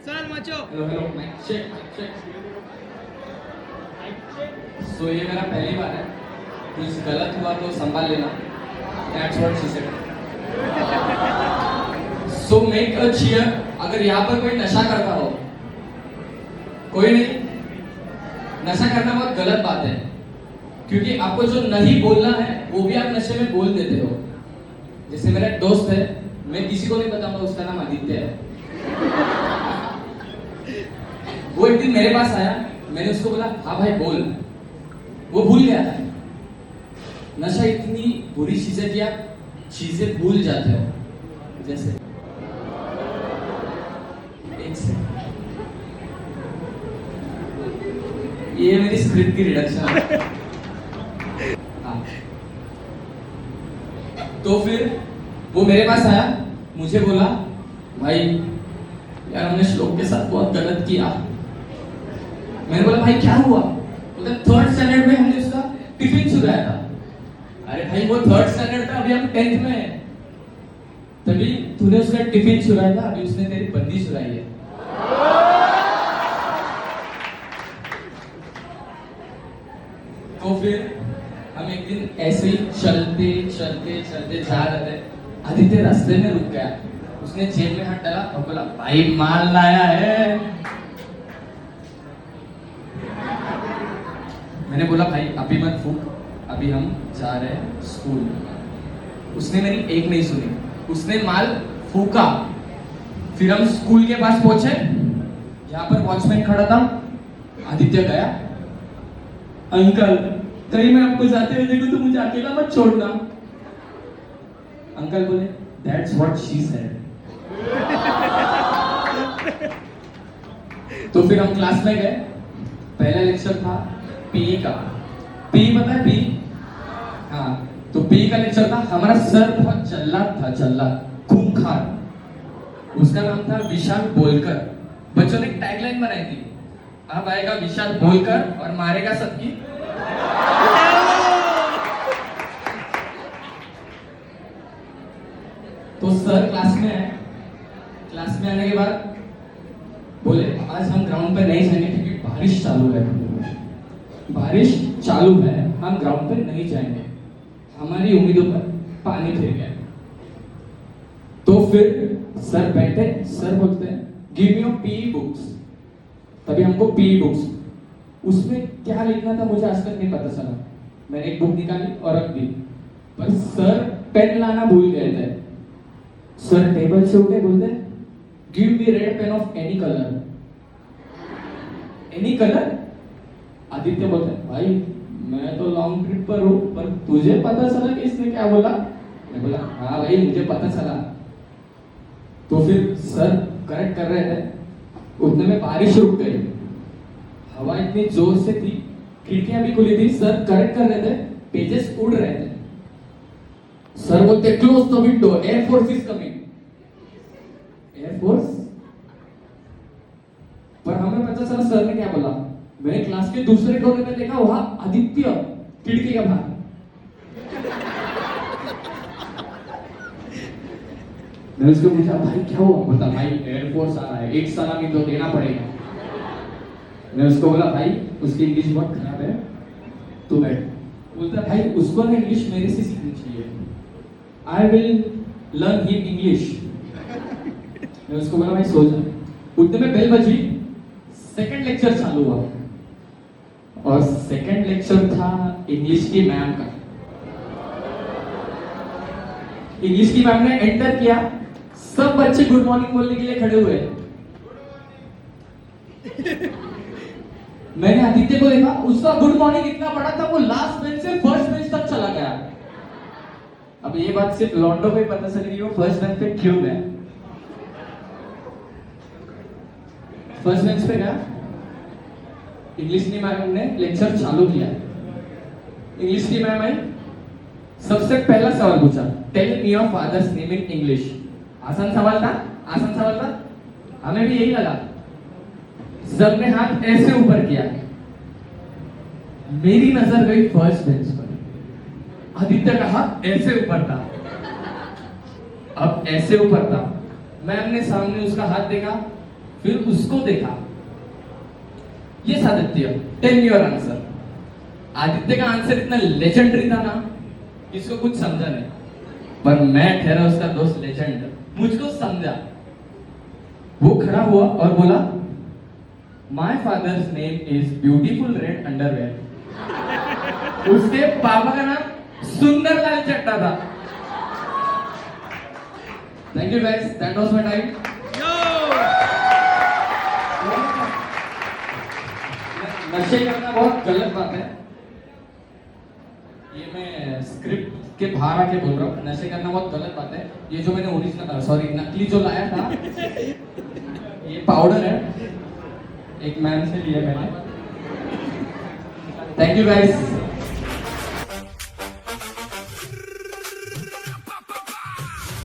चल मचो। Hello hello mic check check. So ये मेरा पहली बार है, कुछ गलत हुआ तो संभाल लेना। That's what she said. So make a cheer. अगर यहाँ पर कोई नशा करता हो, कोई नहीं, नशा करना बहुत गलत बात है, क्योंकि आपको जो नहीं बोलना है वो भी आप नशे में बोल देते हो। जैसे मेरा एक दोस्त है, मैं किसी को नहीं बताऊंगा, उसका नाम आदित्य है। वो एक दिन मेरे पास आया, मैंने उसको बोला हाँ भाई बोल। वो भूल गया था। नशा इतनी बुरी चीजें कि आप चीजें भूल जाते हो। जैसे एक सेकंड, ये मेरी स्क्रिप्ट की रिडक्शन है। हाँ। तो फिर वो मेरे पास आया, मुझे बोला भाई यार हमने श्लोक के साथ बहुत गलत किया। मैंने बोला भाई क्या हुआ? बोला थर्ड स्टैंडर्ड में हमने उसका टिफिन चुराया था। अरे भाई वो थर्ड स्टैंडर्ड था, अभी हम 10th में हैं। तभी तूने उसका टिफिन चुराया था, अभी उसने तेरी बंदी चुराई है। तो फिर हम एक दिन ऐसे ही चलते चलते चलते जा रहे थे, आदित्य रास्ते में रुक गया। उसने जेब में हाथ डाला और बोला भाई माल लाया है। मैंने बोला भाई अभी मत फूक, अभी हम जा रहे हैं स्कूल। उसने मेरी एक नहीं सुनी, उसने माल फूका। फिर हम स्कूल के पास पहुंचे, यहाँ पर वॉचमैन खड़ा था। आदित्य गया, अंकल कहीं मैं आपको जाते हुए देखूं तो मुझे अकेला मत छोड़ना। अंकल बोले दैट्स व्हाट शी सेड। तो फिर हम क्लास में गए, पहला लेक्चर था पीई का। पीई पता है पीई? हाँ, तो पीई का लेक्चर था। हमारा सर बहुत जल्लाद था, जल्लाद, खूंखार। उसका नाम था विशाल बोलकर। बच्चों ने एक टैगलाइन बनाई थी, अब आएगा विशाल बोलकर और मारेगा सबकी। तो सर क्लास में आए, क्लास में आने के बाद बोले आज हम ग्राउंड पे नहीं जाएंगे क्योंकि बारिश चालू है। बारिश चालू है, हम ग्राउंड पे नहीं जाएंगे। हमारी उम्मीदों पर पानी फिर गया। तो फिर सर बैठे, सर बोलते हैं give me your PE books. तभी हमको पीई बुक्स, उसमें क्या लिखना था मुझे आज तक नहीं पता चला। मैंने एक बुक निकाली और रख दी, पर सर पेन लाना भूल गए थे। सर टेबल से उठे, बोलते give me red pain of any colour. Any colour? Aditya बोलते हैं भाई मैं तो लॉन्ग ट्रिप पर हूं, पर तुझे पता चला कि इसने क्या बोला? मैं बोला हाँ भाई मुझे पता चला। तो फिर सर करेक्ट कर रहे थे, उतने में बारिश रुक गई। हवा इतनी जोर से थी, खिड़कियां भी खुली थी। सर करेक्ट कर रहे थे, पेजेस उड़ रहे थे। सर बोलते close the window, air force is coming. Air force? पर हमें पता चला सर ने क्या बोला। मैंने क्लास के दूसरे कोने में देखा, वहां आदित्य खिड़की के बाहर। मैंने उसको पूछा भाई क्या हुआ? बोलता भाई एयर फोर्स आ रहा है, एक सलामी तो देना पड़ेगा। मैं उसको बोला भाई उसकी इंग्लिश बहुत खराब है, तू बैठ। बोलता भाई उसको ना इंग्लिश मेरे से सीखनी चाहिए, I will learn him English. मैं उसको बोला भाई सो जा। उतने में बेल बजी, सेकंड लेक्चर चालू हुआ और सेकंड लेक्चर था इंग्लिश की मैम का। इंग्लिश की मैम ने एंटर किया, सब बच्चे गुड मॉर्निंग बोलने के लिए खड़े हुए। मैंने आदित्य को देखा, उसका गुड मॉर्निंग इतना बड़ा था वो लास्ट बेंच से फर्स्ट बेंच तक चला गया। अब ये बात सिर्फ लॉन्डो को ही पता चल गई वो फर्स्ट बेंच पे क्यों गया। फर्स्ट बेंच पे गया, इंग्लिश की मैम ने लेक्चर चालू किया। इंग्लिश की मैम आई, सबसे पहला सवाल पूछा tell me your father's name in English. आसान सवाल था, आसान सवाल था, हमें भी यही लगा। सर ने हाथ ऐसे ऊपर किया, मेरी नजर गई फर्स्ट बेंच पर। आदित्य का हाथ ऐसे ऊपर था, अब ऐसे ऊपर था। मैम ने सामने उसका हाथ देखा, फिर उसको देखा, ये Aditya, tell me your answer. Aditya का आंसर इतना लेजेंडरी था ना, इसको कुछ समझा नहीं, पर मैं ठहरा उसका दोस्त लेजेंड, मुझको समझा। वो खड़ा हुआ और बोला, my father's name is beautiful red underwear. उसके पापा का नाम सुंदरलाल चड्डा था। Thank you guys, that was my time. नशे करना बहुत गलत बात है, ये मैं स्क्रिप्ट के बाहर आके बोल रहा हूँ। नशे करना बहुत गलत बात है। ये जो मैंने ओरिजिनल सॉरी नकली जो लाया था, ये पाउडर है, एक मैन से लिया मैंने। Thank you guys.